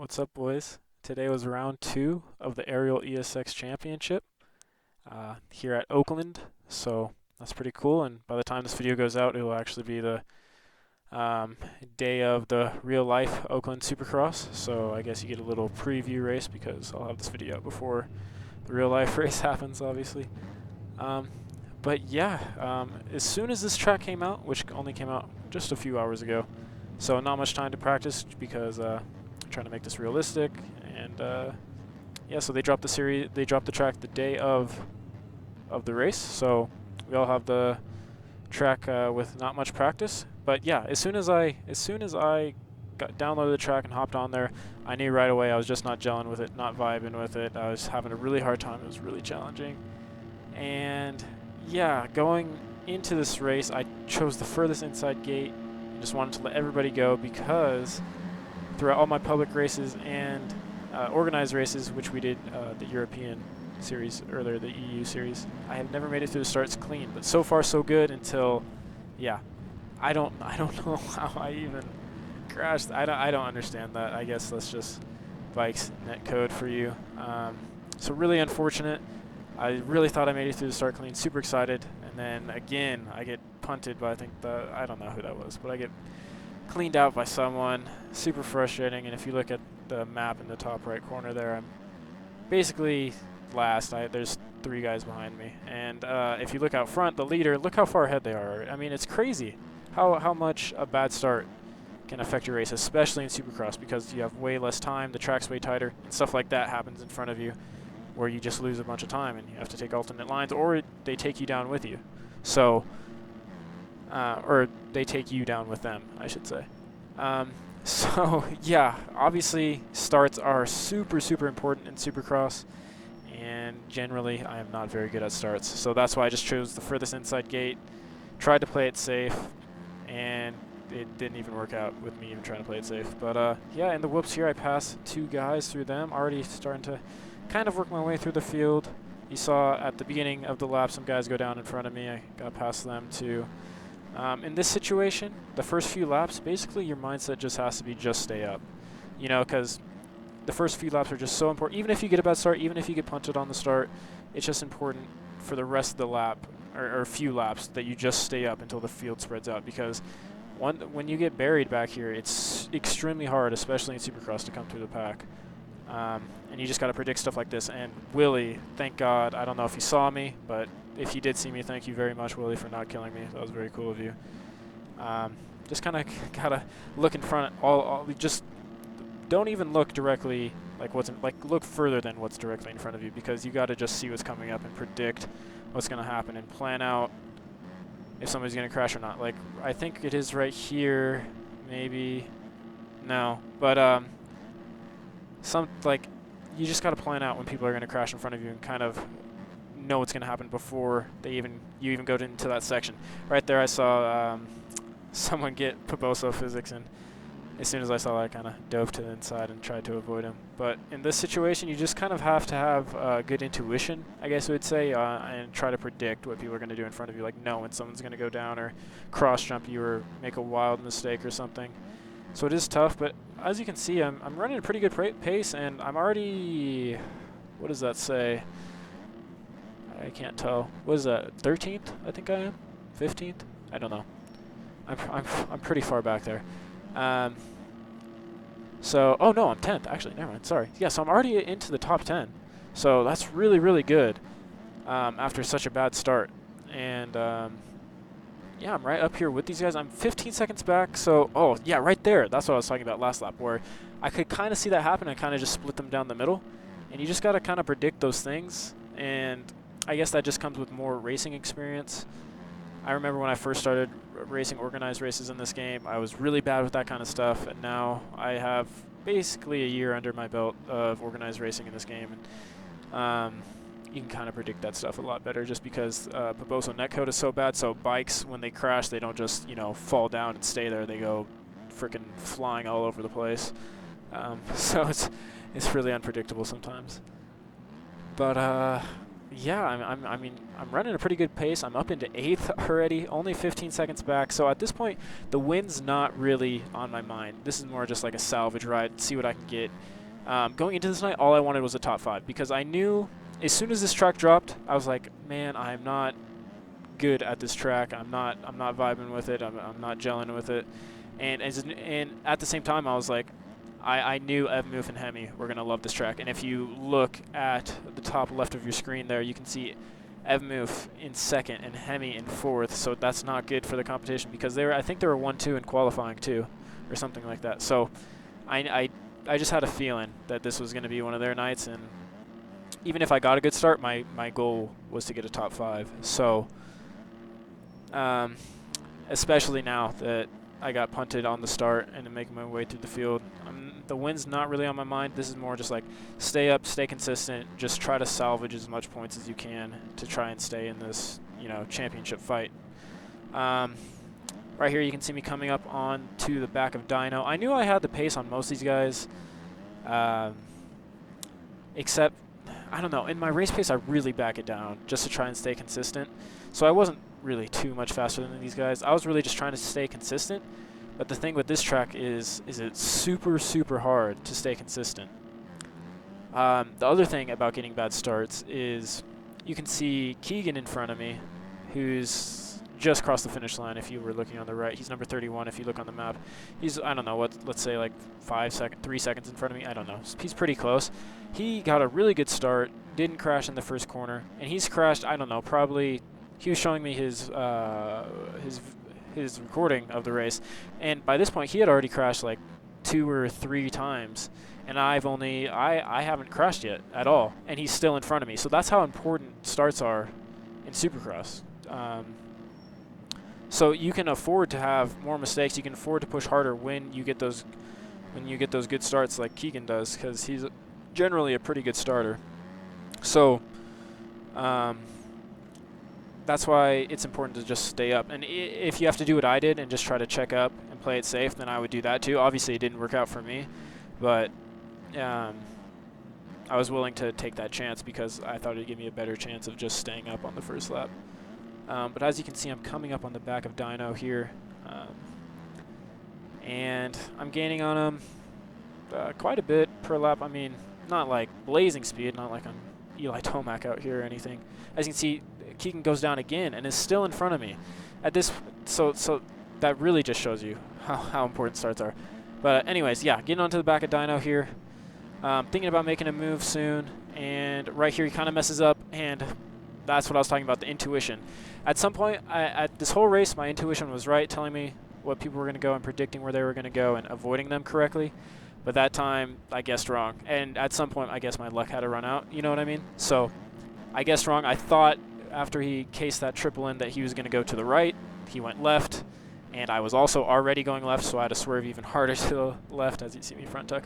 What's up, boys? Today was round 2 of the Aerial ESX Championship here at Oakland, so that's pretty cool. And by the time this video goes out, it will actually be the day of the real-life Oakland Supercross. So I guess you get a little preview race because I'll have this video out before the real-life race happens, obviously. But yeah, as soon as this track came out, which only came out just a few hours ago, so not much time to practice because trying to make this realistic, and yeah, so they dropped the track the day of the race, so we all have the track with not much practice. But yeah, as soon as I downloaded the track and hopped on there, I knew right away I was just not gelling with it, not vibing with it. I was having a really hard time. It was really challenging, and yeah, going into this race, I chose the furthest inside gate. Just wanted to let everybody go because throughout all my public races and organized races, which we did the European series earlier, the EU series, I have never made it through the starts clean. But so far so good until, yeah, I don't know how I even crashed. I don't understand that. I guess that's just bikes net code for you. So really unfortunate. I really thought I made it through the start clean. Super excited, and then again I get punted by I don't know who that was, but I get cleaned out by someone. Super frustrating. And if you look at the map in the top right corner there, I'm basically last. There's 3 guys behind me, and if you look out front, the leader, look how far ahead they are. I mean, it's crazy how much a bad start can affect your race, especially in Supercross, because you have way less time, the track's way tighter, and stuff like that happens in front of you where you just lose a bunch of time and you have to take alternate lines, or they take you down with you. So or they take you down with them, I should say. So yeah, obviously starts are super important in Supercross, and generally I am not very good at starts. So that's why I just chose the furthest inside gate, tried to play it safe, and it didn't even work out with me even trying to play it safe. But yeah, in the whoops here I passed 2 guys through them, already starting to kind of work my way through the field. You saw at the beginning of the lap some guys go down in front of me. I got past them too. In this situation, the first few laps, basically your mindset just has to be just stay up. You know, because the first few laps are just so important. Even if you get a bad start, even if you get punted on the start, it's just important for the rest of the lap, or few laps, that you just stay up until the field spreads out. Because when you get buried back here, it's extremely hard, especially in Supercross, to come through the pack. And you just got to predict stuff like this. And Willie, thank God, I don't know if he saw me, but if you did see me, thank you very much, Willie, for not killing me. That was very cool of you. Just kind of gotta look in front. Just don't even look directly look further than what's directly in front of you, because you got to just see what's coming up and predict what's going to happen and plan out if somebody's going to crash or not. Like, I think it is right here, maybe. No, but you just got to plan out when people are going to crash in front of you and kind of know what's going to happen before you even go into that section. Right there I saw someone get Paboso physics, and as soon as I saw that, I kind of dove to the inside and tried to avoid him. But in this situation, you just kind of have to have good intuition, I guess I would say, and try to predict what people are going to do in front of you, like know when someone's going to go down or cross jump you or make a wild mistake or something. So it is tough, but as you can see, I'm running a pretty good pace, and I'm already, what does that say? I can't tell. What is that? 13th? I think I am. 15th? I don't know. I'm pretty far back there. So oh no, I'm 10th actually. Never mind. Sorry. Yeah, so I'm already into the top 10. So that's really good after such a bad start. And yeah, I'm right up here with these guys. I'm 15 seconds back. So oh yeah, right there. That's what I was talking about last lap, where I could kind of see that happen. I kind of just split them down the middle, and you just got to kind of predict those things. And I guess that just comes with more racing experience. I remember when I first started racing organized races in this game, I was really bad with that kind of stuff, and now I have basically a year under my belt of organized racing in this game, and you can kind of predict that stuff a lot better, just because Paboso netcode is so bad. So bikes, when they crash, they don't just fall down and stay there; they go freaking flying all over the place. So it's really unpredictable sometimes. But yeah, I mean, I'm running a pretty good pace. I'm up into 8th already, only 15 seconds back. So at this point, the win's not really on my mind. This is more just like a salvage ride, see what I can get. Going into this night, all I wanted was a top 5 because I knew as soon as this track dropped, I was like, man, I'm not good at this track. I'm not vibing with it. I'm not gelling with it. And at the same time, I was like, I knew Evmoof and Hemi were going to love this track. And if you look at the top left of your screen there, you can see Evmoof in 2nd and Hemi in 4th. So that's not good for the competition because I think they were 1-2 in qualifying too, or something like that. So I just had a feeling that this was going to be one of their nights. And even if I got a good start, my goal was to get a top 5. So especially now that I got punted on the start and making my way through the field. The win's not really on my mind. This is more just like stay up, stay consistent, just try to salvage as much points as you can to try and stay in this, championship fight. Right here you can see me coming up on to the back of Dino. I knew I had the pace on most of these guys, except, I don't know, in my race pace I really back it down just to try and stay consistent. So I wasn't really too much faster than these guys. I was really just trying to stay consistent. But the thing with this track is it's super, super hard to stay consistent. The other thing about getting bad starts is you can see Keegan in front of me, who's just crossed the finish line if you were looking on the right. He's number 31 if you look on the map. He's, I don't know, let's say like 3 seconds in front of me. I don't know. He's pretty close. He got a really good start, didn't crash in the first corner, and he's crashed, I don't know, probably, he was showing me his recording of the race, and by this point he had already crashed like 2 or 3 times, and I haven't crashed yet at all, and he's still in front of me. So that's how important starts are in Supercross. So you can afford to have more mistakes. You can afford to push harder when you get those good starts like Keegan does, because he's generally a pretty good starter. So that's why it's important to just stay up. And if you have to do what I did and just try to check up and play it safe, then I would do that too. Obviously, it didn't work out for me, but I was willing to take that chance because I thought it would give me a better chance of just staying up on the first lap. But as you can see, I'm coming up on the back of Dino here, and I'm gaining on him quite a bit per lap. I mean, not like blazing speed, not like I'm Eli Tomac out here or anything. As you can see, Keegan goes down again and is still in front of me. At this, so that really just shows you how important starts are. But anyways, yeah, getting onto the back of Dino here. Thinking about making a move soon, and right here he kind of messes up, and that's what I was talking about, the intuition. At some point, at this whole race, my intuition was right, telling me what people were going to go and predicting where they were going to go and avoiding them correctly. But that time, I guessed wrong. And at some point, I guess my luck had to run out, you know what I mean? So I guessed wrong. I thought after he cased that triple in that he was going to go to the right. He went left, and I was also already going left, so I had to swerve even harder to the left, as you see me front tuck.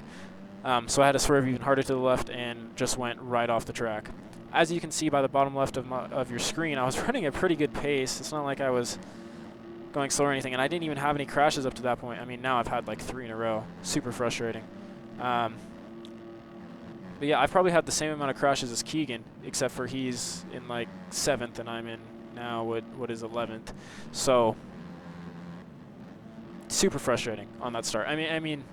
So I had to swerve even harder to the left and just went right off the track. As you can see by the bottom left of your screen, I was running a pretty good pace. It's not like I was going slow or anything, and I didn't even have any crashes up to that point. I mean, now I've had like 3 in a row. Super frustrating. But yeah, I've probably had the same amount of crashes as Keegan, except for he's in like 7th and I'm in now what is 11th. So super frustrating on that start. I mean,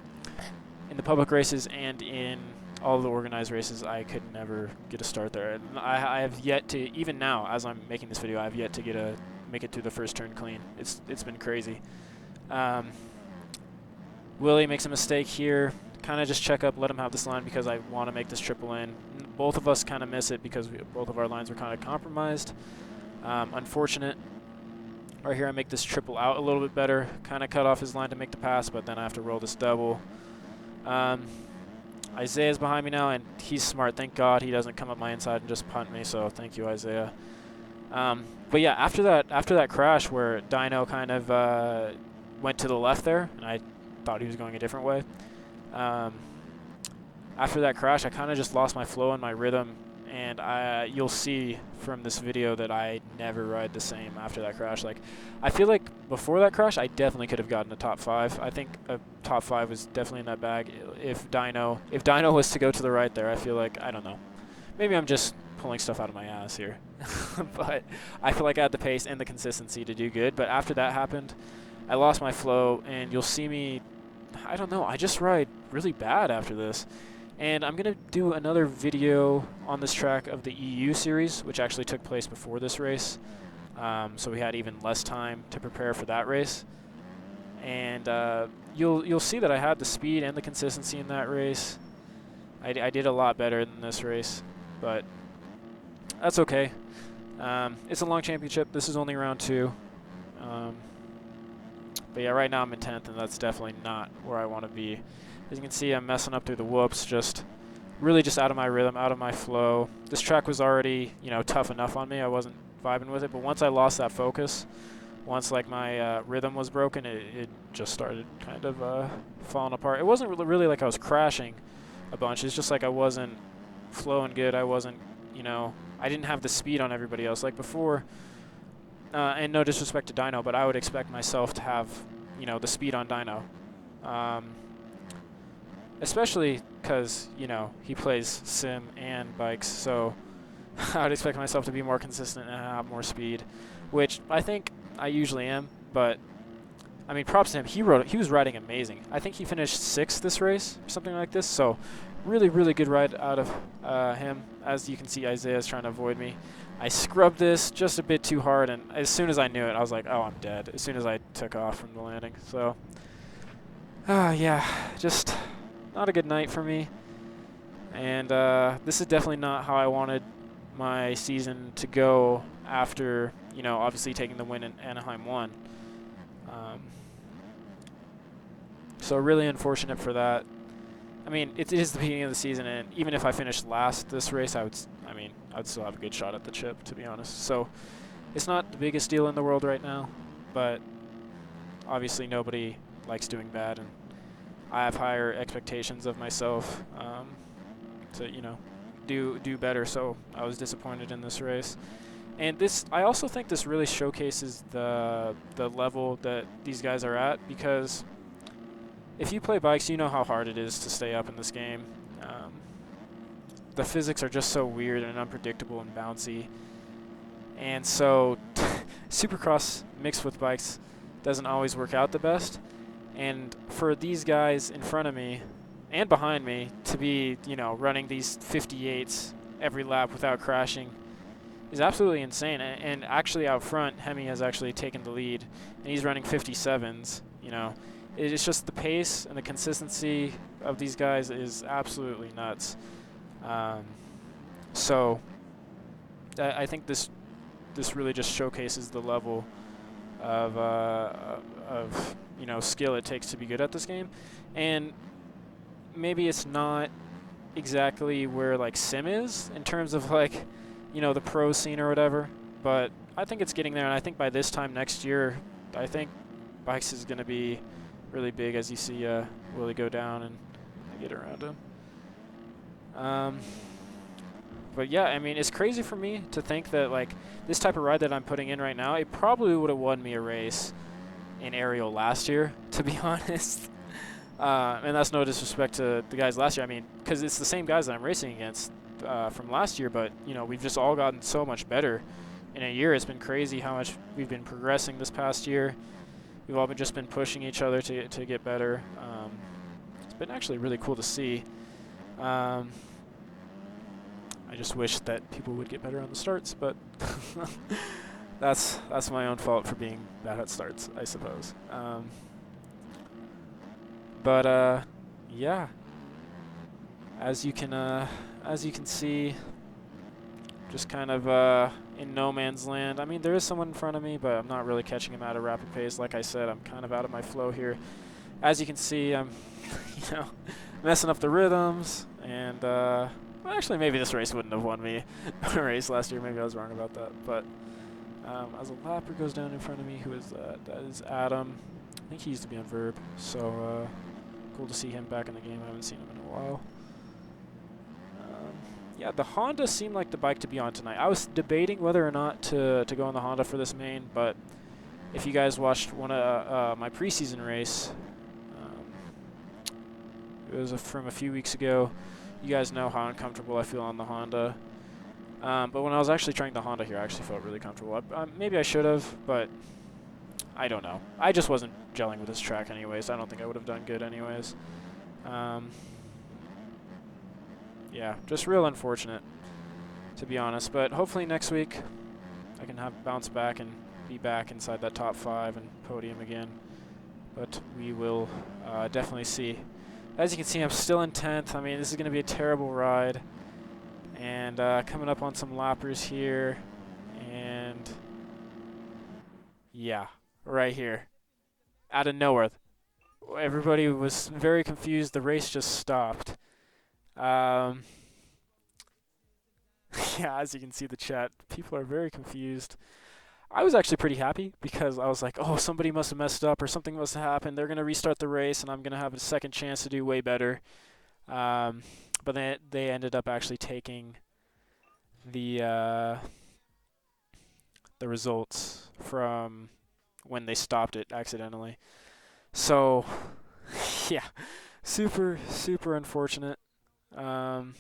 in the public races and in all the organized races, I could never get a start there. And I have yet to, even now as I'm making this video, I have yet to make it through the first turn clean. It's been crazy. Willie makes a mistake here. Kind of just check up, let him have this line because I want to make this triple in. Both of us kind of miss it because both of our lines were kind of compromised. Unfortunate. Right here I make this triple out a little bit better. Kind of cut off his line to make the pass, but then I have to roll this double. Isaiah's behind me now, and he's smart. Thank God he doesn't come up my inside and just punt me, so thank you, Isaiah. But yeah, after that crash where Dino kind of went to the left there, and I thought he was going a different way, after that crash, I kind of just lost my flow and my rhythm, and you'll see from this video that I never ride the same after that crash. Like, I feel like before that crash, I definitely could have gotten a top 5. I think a top 5 was definitely in that bag. If Dino was to go to the right there, I feel like, I don't know. Maybe I'm just pulling stuff out of my ass here. But I feel like I had the pace and the consistency to do good. But after that happened, I lost my flow, and you'll see me, I don't know, I just ride really bad after this. And I'm going to do another video on this track of the EU series, which actually took place before this race. So we had even less time to prepare for that race. And you'll see that I had the speed and the consistency in that race. I did a lot better than this race, but that's okay. It's a long championship. This is only round 2. But yeah, right now I'm in 10th, and that's definitely not where I want to be. As you can see, I'm messing up through the whoops, really just out of my rhythm, out of my flow. This track was already, tough enough on me. I wasn't vibing with it, but once I lost that focus, once like my rhythm was broken, it just started kind of falling apart. It wasn't really like I was crashing a bunch. It's just like I wasn't flowing good. I wasn't, I didn't have the speed on everybody else. Like before, and no disrespect to Dyno, but I would expect myself to have, the speed on Dyno. Especially because, he plays sim and bikes, so I would expect myself to be more consistent and have more speed, which I think I usually am, but I mean, props to him. He was riding amazing. I think he finished 6th this race, or something like this, so really, really good ride out of him. As you can see, Isaiah's trying to avoid me. I scrubbed this just a bit too hard, and as soon as I knew it, I was like, oh, I'm dead, as soon as I took off from the landing. So, yeah, just not a good night for me. And this is definitely not how I wanted my season to go after, obviously taking the win in Anaheim 1. So really unfortunate for that. I mean, it is the beginning of the season, and even if I finished last this race, I'd still have a good shot at the chip, to be honest. So it's not the biggest deal in the world right now, but obviously nobody likes doing bad, and I have higher expectations of myself to, do better. So I was disappointed in this race. And I also think this really showcases the level that these guys are at, because if you play bikes, you know how hard it is to stay up in this game. The physics are just so weird and unpredictable and bouncy. And so Supercross mixed with bikes doesn't always work out the best. And for these guys in front of me and behind me to be, running these 58s every lap without crashing is absolutely insane. And actually out front, Hemi has actually taken the lead, and he's running 57s, It's just the pace and the consistency of these guys is absolutely nuts. So I think this really just showcases the level of skill it takes to be good at this game. And maybe it's not exactly where like sim is in terms of like, the pro scene or whatever, but I think it's getting there. And I think by this time next year, I think bikes is going to be really big, as you see Willie go down and get around him. But yeah, I mean, it's crazy for me to think that like this type of ride that I'm putting in right now, it probably would have won me a race in aerial last year, to be honest. And that's no disrespect to the guys last year. I mean, because it's the same guys that I'm racing against from last year, but we've just all gotten so much better in a year. It's been crazy how much we've been progressing this past year. We've all just been pushing each other to get better. It's been actually really cool to see. I just wish that people would get better on the starts, but that's my own fault for being bad at starts, I suppose. But yeah, as you can see, just kind of in no man's land. I mean, there is someone in front of me, but I'm not really catching him at a rapid pace. Like I said, I'm kind of out of my flow here. As you can see, I'm messing up the rhythms, and well, actually maybe this race wouldn't have won me a race last year. Maybe I was wrong about that. But as a lapper goes down in front of me, who is that? That is Adam. I think he used to be on Verb, so cool to see him back in the game. I haven't seen him in a while. Yeah, the Honda seemed like the bike to be on tonight. I was debating whether or not to go on the Honda for this main, but if you guys watched one of my preseason race, it was from a few weeks ago, you guys know how uncomfortable I feel on the Honda. But when I was actually trying the Honda here, I actually felt really comfortable. Maybe I should have, but I don't know. I just wasn't gelling with this track anyways. I don't think I would have done good anyways. Yeah, just real unfortunate, to be honest. But hopefully next week I can bounce back and be back inside that top 5 and podium again. But we will definitely see. As you can see, I'm still in 10th. I mean, this is going to be a terrible ride. And coming up on some lappers here. And yeah, right here. Out of nowhere. Everybody was very confused. The race just stopped. Yeah, as you can see the chat, people are very confused. I was actually pretty happy because I was like, oh, somebody must have messed up or something must have happened. They're going to restart the race and I'm going to have a second chance to do way better. But they ended up actually taking the results from when they stopped it accidentally. So, yeah, super, super unfortunate. I'm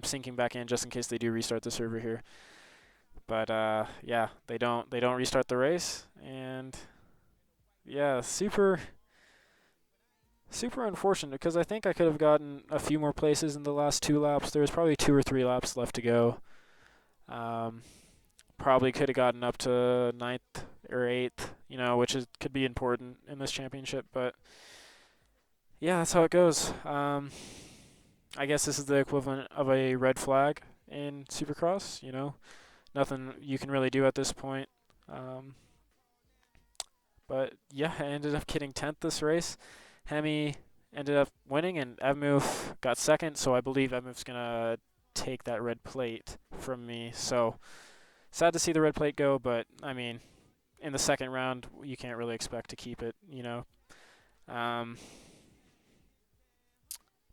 syncing back in just in case they do restart the server here. But yeah, they don't restart the race, and yeah, super unfortunate because I think I could have gotten a few more places in the last 2 laps. There was probably 2 or 3 laps left to go. Probably could have gotten up to 9th or 8th, you know, which could be important in this championship. But yeah, that's how it goes. I guess this is the equivalent of a red flag in Supercross, you know. Nothing you can really do at this point. But yeah, I ended up getting 10th this race. Hemi ended up winning, and Evmoof got 2nd, so I believe Evmoof's going to take that red plate from me. So sad to see the red plate go, but I mean, in the second round, you can't really expect to keep it, you know.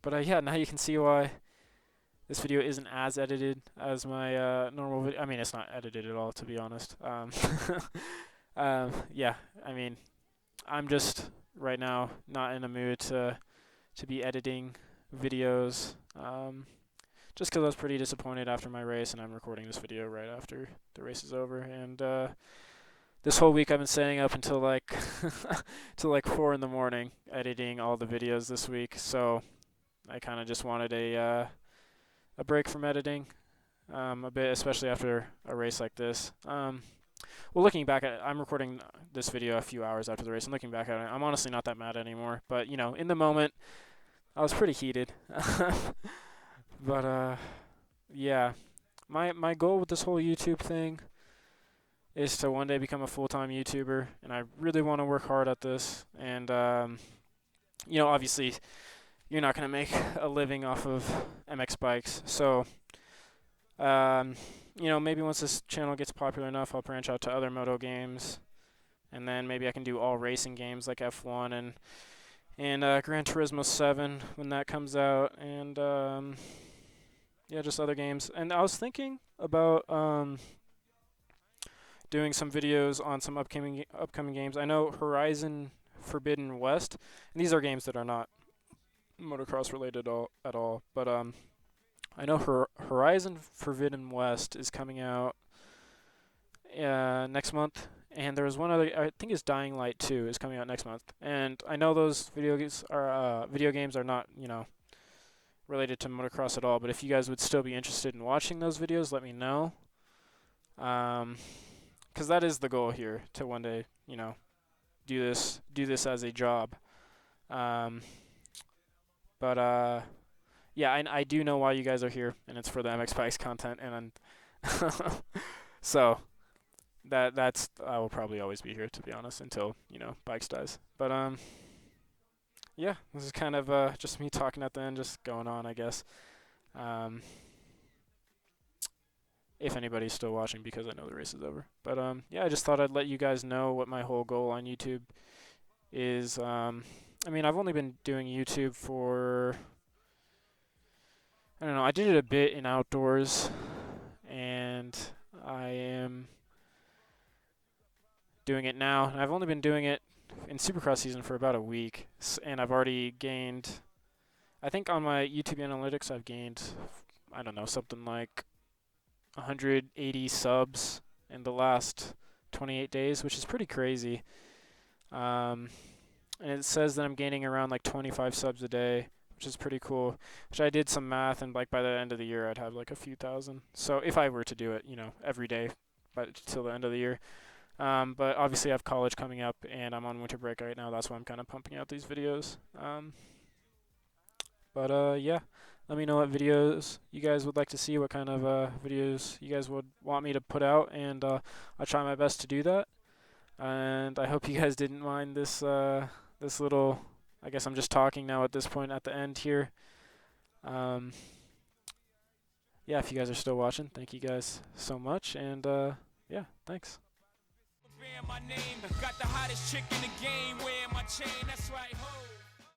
But yeah, now you can see why this video isn't as edited as my normal video. I mean, it's not edited at all, to be honest. Yeah, I mean, I'm just right now not in a mood to be editing videos. Just because I was pretty disappointed after my race, and I'm recording this video right after the race is over. And this whole week I've been staying up until like till like 4 in the morning editing all the videos this week. So I kind of just wanted a break from editing a bit, especially after a race like this. Well, looking back at it, I'm recording this video a few hours after the race, and looking back at it, I'm honestly not that mad anymore. But, you know, in the moment, I was pretty heated. But, yeah, my goal with this whole YouTube thing is to one day become a full-time YouTuber, and I really want to work hard at this. And, you know, obviously, you're not going to make a living off of MX bikes. So, you know, maybe once this channel gets popular enough, I'll branch out to other moto games, and then maybe I can do all racing games like F1 and Gran Turismo 7 when that comes out, and yeah, just other games. And I was thinking about doing some videos on some upcoming games. I know Horizon Forbidden West, and these are games that are not motocross related at all, but I know Horizon Forbidden West is coming out next month, and there was one other, I think it's Dying Light 2 is coming out next month. And I know those video games are not, you know, related to motocross at all, but if you guys would still be interested in watching those videos, let me know. Because that is the goal here, to one day, you know, do this as a job. But yeah, I do know why you guys are here, and it's for the MX Bikes content, and so that's I will probably always be here, to be honest, until, you know, Bikes dies. But yeah, this is kind of just me talking at the end, just going on, I guess. If anybody's still watching, because I know the race is over. But yeah, I just thought I'd let you guys know what my whole goal on YouTube is. I mean, I've only been doing YouTube for, I don't know, I did it a bit in outdoors, and I am doing it now. And I've only been doing it in Supercross season for about a week, and I've already gained, I think on my YouTube analytics I've gained, I don't know, something like 180 subs in the last 28 days, which is pretty crazy. And it says that I'm gaining around like 25 subs a day, which is pretty cool. Which I did some math, and like by the end of the year I'd have like a few thousand. So if I were to do it, every day, but till the end of the year. But obviously I have college coming up, and I'm on winter break right now. That's why I'm kind of pumping out these videos. Yeah, let me know what videos you guys would like to see, what kind of videos you guys would want me to put out, and I'll try my best to do that. And I hope you guys didn't mind this little, I guess I'm just talking now at this point at the end here. Yeah, if you guys are still watching, thank you guys so much, and yeah, thanks. My name, got the hottest chick in the game, wearing my chain, that's right, ho.